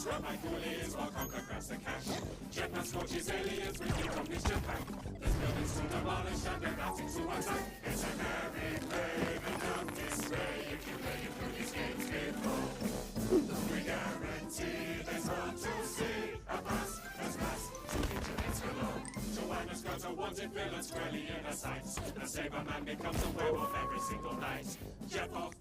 run like coolies while Conquer grabs the cash. JETPAC scorches aliens with you from his jetpack. There's buildings to demolish and they're bouncing to attack. It's a merry brave and not dismay if you play it through these games before. We guarantee there's more to see. A pass, there's mass, to internets galore. Joanna's got a wanted villain squarely in her sights. The Saber Man becomes a werewolf every single night. JETPAC.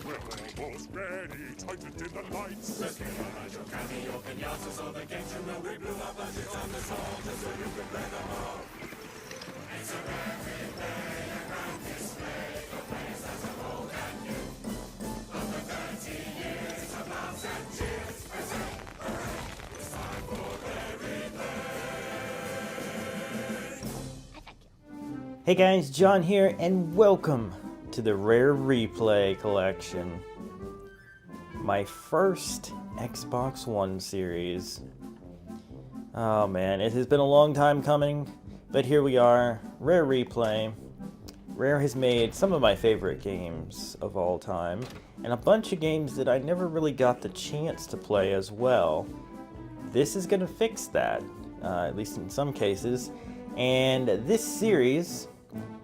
We're almost ready, tightened in the lights. Let's get around your candy, your pinatas, all the games you know. We blew our budget on the song just so you can play them all. It's a merry day, a grand display for players as of old and new. Over 30 years of laughs and cheers. Hooray, it's time for Merry Play. Hey guys, John here, and welcome to the Rare Replay collection. My first Xbox One series. Oh man, it has been a long time coming, but here we are, Rare Replay. Rare has made some of my favorite games of all time, and a bunch of games that I never really got the chance to play as well. This is gonna fix that, at least in some cases, and this series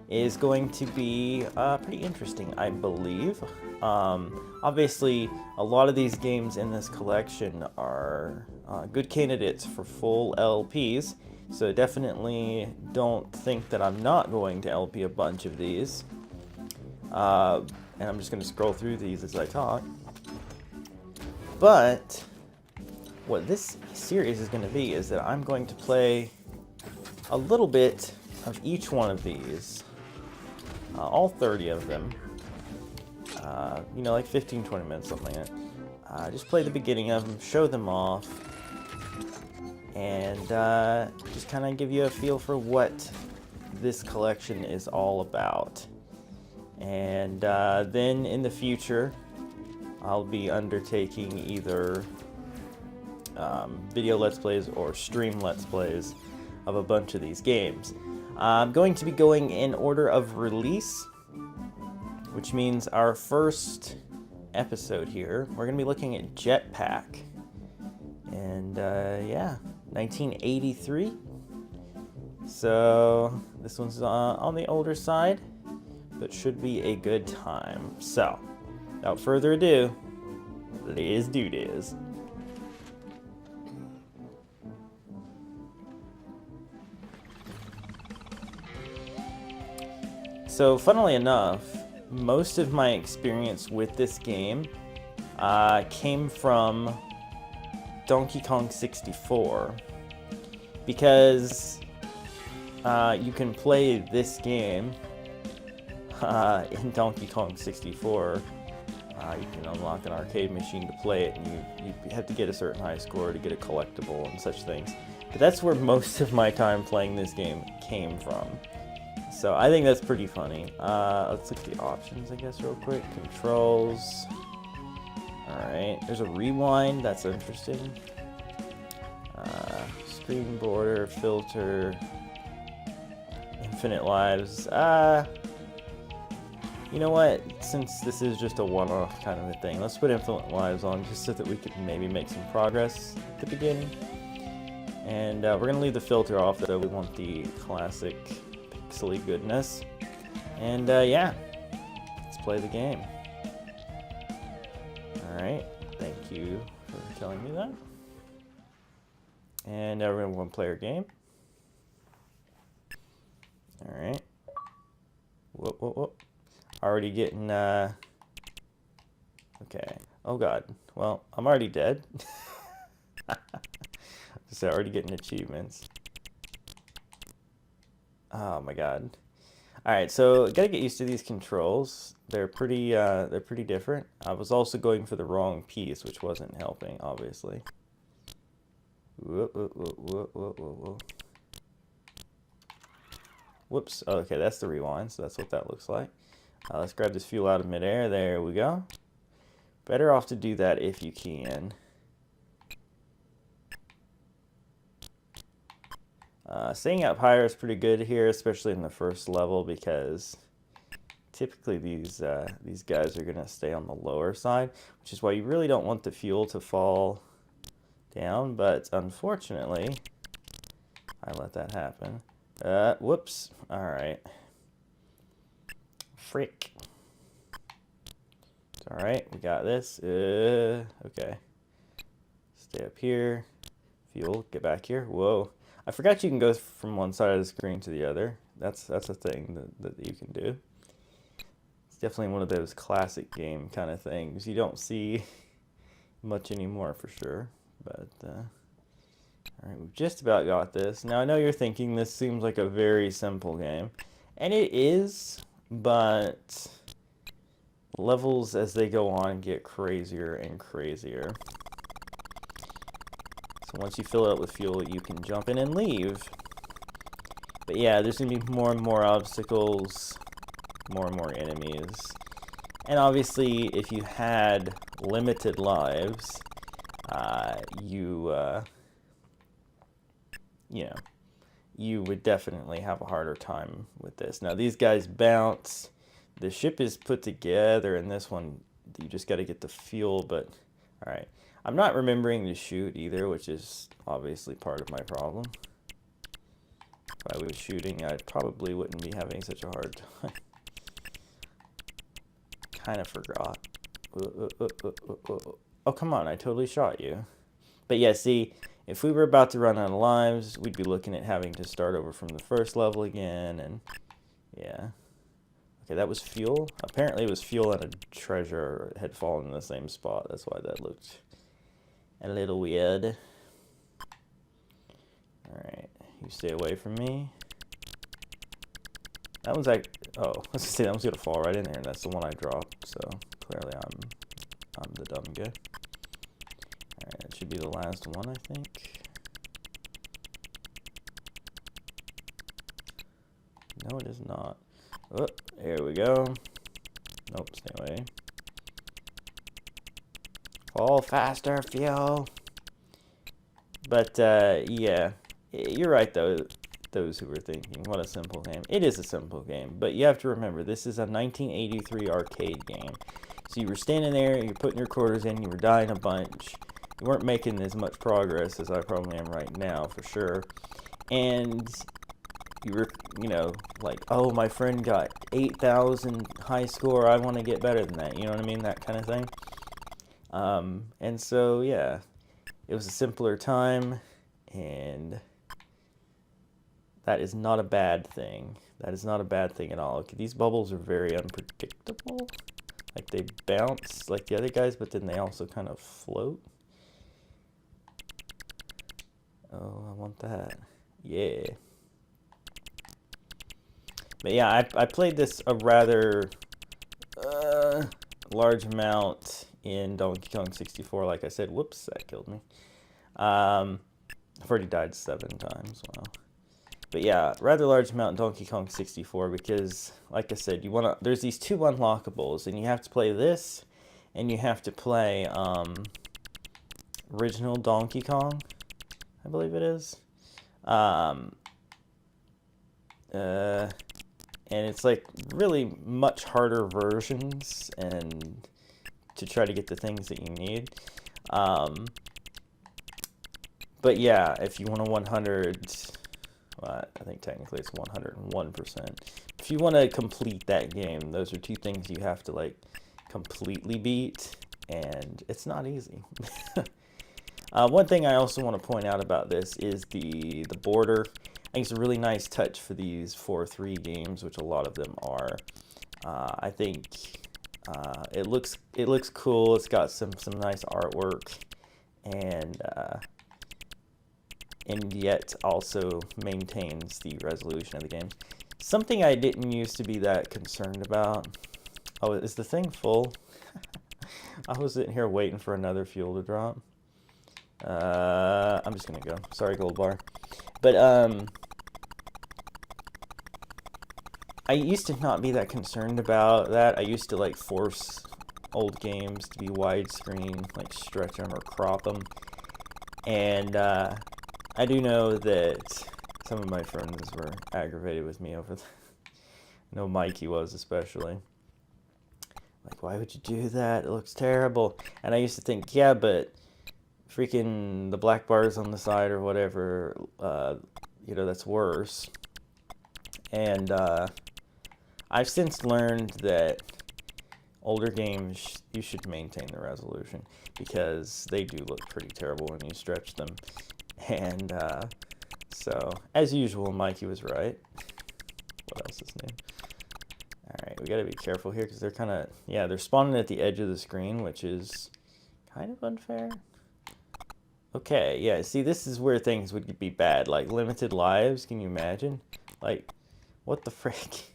is going to be pretty interesting, I believe. Obviously, a lot of these games in this collection are good candidates for full LPs, so definitely don't think that I'm not going to LP a bunch of these. And I'm just going to scroll through these as I talk. But what this series is going to be is that I'm going to play a little bit of each one of these. All 30 of them, you know, like 15-20 minutes, something like that. Just play the beginning of them, show them off, and just kind of give you a feel for what this collection is all about. And then in the future, I'll be undertaking either video Let's Plays or stream Let's Plays of a bunch of these games. I'm going to be going in order of release, which means our first episode here, we're going to be looking at JETPAC. And yeah, 1983. So this one's on the older side, but should be a good time. So, without further ado, let's do this. So, funnily enough, most of my experience with this game came from Donkey Kong 64, because you can play this game in Donkey Kong 64. You can unlock an arcade machine to play it, and you have to get a certain high score to get a collectible and such things. But that's where most of my time playing this game came from. So I think that's pretty funny. Let's look at the options, I guess, real quick. Controls. Alright, there's a rewind, that's interesting. Screen border, filter, infinite lives. You know what? Since this is just a one-off kind of a thing, let's put infinite lives on just so that we could maybe make some progress at the beginning. And we're going to leave the filter off, though. We want the classic pixely goodness. And yeah, let's play the game. Alright, thank you for telling me that. And now we're going to play our game. Alright. Whoop, whoop, whoop. Already getting, okay. Oh god. Well, I'm already dead. So already getting achievements. Oh my god. Alright, so gotta get used to these controls. They're pretty different. I was also going for the wrong piece, which wasn't helping, obviously. Whoop, whoop, whoop, whoop, whoop, whoop. Whoops. Oh, okay, that's the rewind, so that's what that looks like. Let's grab this fuel out of midair. There we go. Better off to do that if you can. Staying up higher is pretty good here, especially in the first level, because typically these guys are gonna stay on the lower side, which is why you really don't want the fuel to fall down, but unfortunately, I let that happen. Whoops. Alright. Frick. It's alright, we got this. Okay. Stay up here. Fuel, get back here. Whoa. I forgot you can go from one side of the screen to the other. That's a thing that you can do. It's definitely one of those classic game kind of things. You don't see much anymore for sure. But, alright, we've just about got this. Now, I know you're thinking this seems like a very simple game. And it is, but levels as they go on get crazier and crazier. So once you fill it up with fuel, you can jump in and leave. But yeah, there's going to be more and more obstacles, more and more enemies. And obviously, if you had limited lives, you would definitely have a harder time with this. Now, these guys bounce. The ship is put together, and this one, you just got to get the fuel, but, alright. I'm not remembering to shoot either, which is obviously part of my problem. If I was shooting, I probably wouldn't be having such a hard time. Kind of forgot. Oh, come on, I totally shot you. But yeah, see, if we were about to run out of lives, we'd be looking at having to start over from the first level again, and yeah. Okay, that was fuel. Apparently it was fuel and a treasure had fallen in the same spot. That's why that looked a little weird. Alright, you stay away from me. That one's like, oh, let's say that one's gonna fall right in there, and that's the one I dropped, so clearly I'm the dumb guy. Alright, that should be the last one, I think. No, it is not. Oh, here we go. Nope, stay away. Fall faster, fuel. But, yeah. You're right, though, those who were thinking, what a simple game. It is a simple game, but you have to remember, this is a 1983 arcade game. So you were standing there, you're putting your quarters in, you were dying a bunch. You weren't making as much progress as I probably am right now, for sure. And you were, you know, like, oh, my friend got 8,000 high score, I want to get better than that, you know what I mean, that kind of thing. And so, yeah, it was a simpler time, and that is not a bad thing. That is not a bad thing at all. Okay, these bubbles are very unpredictable. Like, they bounce like the other guys, but then they also kind of float. Oh, I want that. Yeah. But yeah, I played this a rather large amount in Donkey Kong 64. Like I said, whoops, that killed me. I've already died 7 times. Wow. But yeah, rather large amount in Donkey Kong 64 because, like I said, there's these 2 unlockables, and you have to play this, and you have to play original Donkey Kong, I believe it is. And it's like really much harder versions and to try to get the things that you need. But yeah, if you want a 100, well, I think technically it's 101%. If you want to complete that game, those are 2 things you have to like completely beat, and it's not easy. One thing I also want to point out about this is the border. I think it's a really nice touch for these 4-3 games, which a lot of them are. I think it looks cool. It's got some nice artwork, and yet also maintains the resolution of the game. Something I didn't used to be that concerned about. Oh, is the thing full? I was sitting here waiting for another fuel to drop. I'm just gonna go. Sorry, Gold Bar. But, I used to not be that concerned about that. I used to, like, force old games to be widescreen, like, stretch them or crop them. And, I do know that some of my friends were aggravated with me over that. I know Mikey was, especially. Like, why would you do that? It looks terrible. And I used to think, yeah, but freaking the black bars on the side or whatever, you know, that's worse. And I've since learned that older games, you should maintain the resolution because they do look pretty terrible when you stretch them. And so, as usual, Mikey was right. What else is new? Alright, we gotta be careful here because they're kind of, yeah, they're spawning at the edge of the screen, which is kind of unfair. Okay, yeah, see, this is where things would be bad. Like, limited lives, can you imagine? Like, what the frick?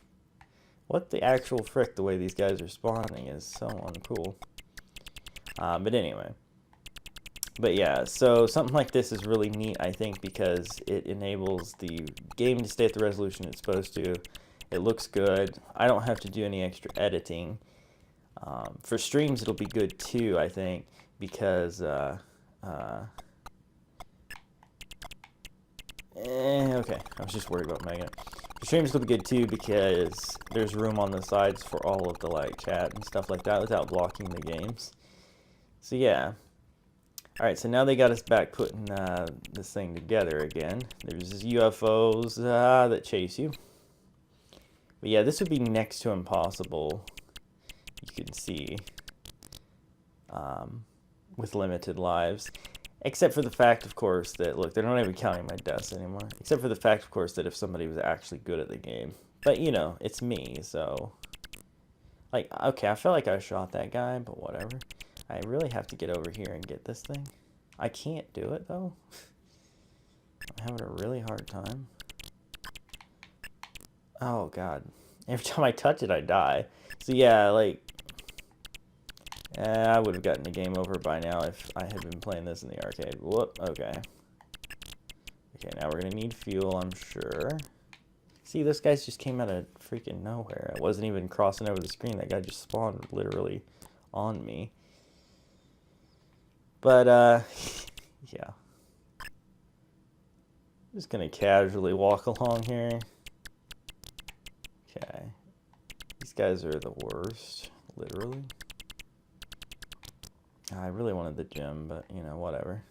What the actual frick, the way these guys are spawning is so uncool. But anyway. But yeah, so something like this is really neat, I think, because it enables the game to stay at the resolution it's supposed to. It looks good. I don't have to do any extra editing. For streams, it'll be good too, I think, because okay, I was just worried about Megan. For streams, it'll be good too because there's room on the sides for all of the like chat and stuff like that without blocking the games. So yeah. Alright, so now they got us back putting this thing together again. There's UFOs that chase you. But yeah, this would be next to impossible, you can see, with limited lives. Except for the fact, of course, that, look, they're not even counting my deaths anymore. Except for the fact, of course, that if somebody was actually good at the game. But, you know, it's me, so... Like, okay, I feel like I shot that guy, but whatever. I really have to get over here and get this thing. I can't do it, though. I'm having a really hard time. Oh, God. Every time I touch it, I die. So, yeah, like... I would have gotten the game over by now if I had been playing this in the arcade. Whoop, okay. Okay, now we're going to need fuel, I'm sure. See, those guys just came out of freaking nowhere. I wasn't even crossing over the screen. That guy just spawned literally on me. But, yeah. Just going to casually walk along here. Okay. These guys are the worst, literally. I really wanted the gym, but, you know, whatever.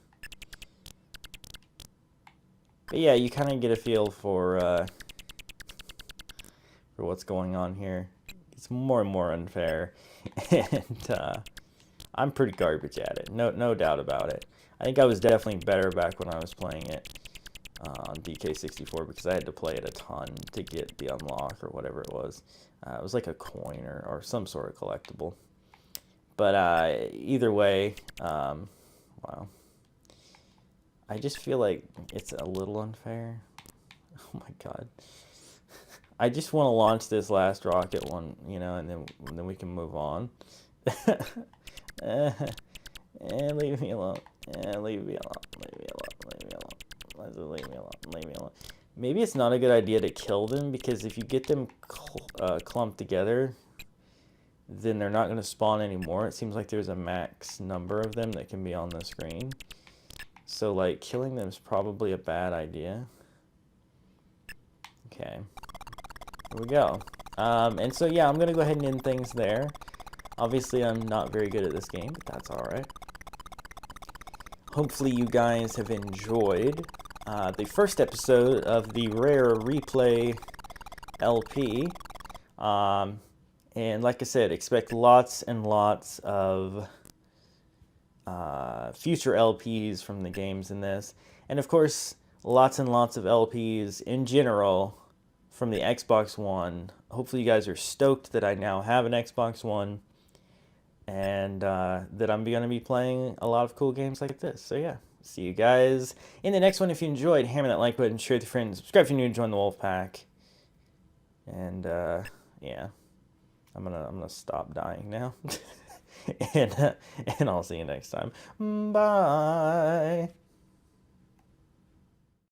But yeah, you kind of get a feel for what's going on here. It's more and more unfair, and I'm pretty garbage at it. No doubt about it. I think I was definitely better back when I was playing it on DK64 because I had to play it a ton to get the unlock or whatever it was. It was like a coin or some sort of collectible. But either way, wow. I just feel like it's a little unfair. Oh my god. I just want to launch this last rocket one, you know, and then we can move on. Leave me alone. Leave me alone. Leave me alone. Leave me alone. Leave me alone. Leave me alone. Maybe it's not a good idea to kill them because if you get them clumped together, then they're not going to spawn anymore. It seems like there's a max number of them that can be on the screen. So, like, killing them is probably a bad idea. Okay. Here we go. And so, yeah, I'm going to go ahead and end things there. Obviously, I'm not very good at this game, but that's alright. Hopefully, you guys have enjoyed the first episode of the Rare Replay LP. And like I said, expect lots and lots of future LPs from the games in this. And of course, lots and lots of LPs in general from the Xbox One. Hopefully you guys are stoked that I now have an Xbox One. And that I'm going to be playing a lot of cool games like this. So yeah, see you guys in the next one. If you enjoyed, hammer that like button, share with your friends, subscribe if you're new to join the Wolf Pack. And yeah. I'm gonna stop dying now, and I'll see you next time. Bye.